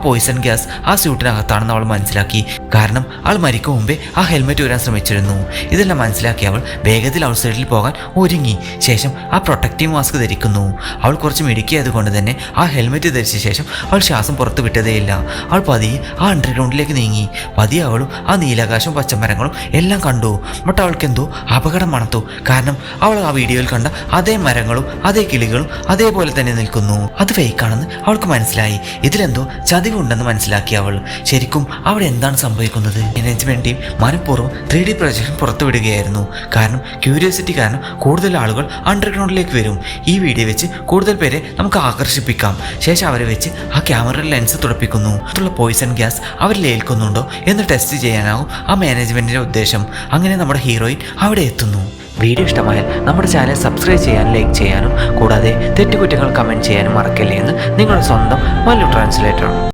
Poisson gas ആ സ്യൂട്ടിനകത്താണെന്ന് അവൾ മനസ്സിലാക്കി. കാരണം അവൾ മരിക്കും മുമ്പേ ആ ഹെൽമെറ്റ് ഊരാൻ ശ്രമിച്ചിരുന്നു. ഇതെല്ലാം മനസ്സിലാക്കി അവൾ വേഗത്തിൽ ഔട്ട് സൈഡിൽ പോകാൻ ഒരുങ്ങി. ശേഷം ആ പ്രൊട്ടക്റ്റീവ് മാസ്ക് ധരിക്കുന്നു. അവൾ കുറച്ച് മിടുക്കിയായത് കൊണ്ട് തന്നെ ആ ഹെൽമെറ്റ് ധരിച്ച ശേഷം അവൾ ശ്വാസം പുറത്ത് വിട്ടതേയില്ല. അവൾ പതിയെ ആ അണ്ടർഗ്രൗണ്ടിലേക്ക് നീങ്ങി. പതിയെ അവളും ആ നീലാകാശവും പച്ചമരങ്ങളും എല്ലാം കണ്ടു. ബട്ട് അവൾക്ക് എന്തോ അപകടം മണത്തു. കാരണം അവൾ ആ വീഡിയോയിൽ കണ്ട അതേ മരങ്ങളും അതേ കിളികളും അതേപോലെ തന്നെ നിൽക്കുന്നു. അത് ഫേക്കാണെന്ന് അവൾക്ക് മനസ്സിലായി. ഇതിലെന്തോ ഉണ്ടെന്ന് മനസ്സിലാക്കി അവൾ. ശരിക്കും അവിടെ എന്താണ് സംഭവിക്കുന്നത്? മാനേജ്മെന്റ് ടീം മനഃപൂർവ്വം 3D പ്രൊജക്ഷൻ പുറത്തുവിടുകയായിരുന്നു. കാരണം ക്യൂരിയോസിറ്റി കാരണം കൂടുതൽ ആളുകൾ അണ്ടർഗ്രൗണ്ടിലേക്ക് വരും. ഈ വീഡിയോ വെച്ച് കൂടുതൽ പേരെ നമുക്ക് ആകർഷിപ്പിക്കാം. ശേഷം അവരെ വെച്ച് ആ ക്യാമറ ലെൻസ് തുറപ്പിക്കുന്നു. അതുള്ള പോയിസൺ ഗ്യാസ് അവരിൽ ഏൽക്കുന്നുണ്ടോ എന്ന് ടെസ്റ്റ് ചെയ്യാനാകും ആ മാനേജ്മെന്റിന്റെ ഉദ്ദേശം. അങ്ങനെ നമ്മുടെ ഹീറോയിൻ അവിടെ എത്തുന്നു. വീഡിയോ ഇഷ്ടമായാൽ നമ്മുടെ ചാനൽ സബ്സ്ക്രൈബ് ചെയ്യാനും ലൈക്ക് ചെയ്യാനും കൂടാതെ തെറ്റുകുറ്റങ്ങൾ കമൻറ്റ് ചെയ്യാനും മറക്കല്ലേ എന്ന് നിങ്ങളുടെ സ്വന്തം മല്ലു ട്രാൻസ്ലേറ്റർ.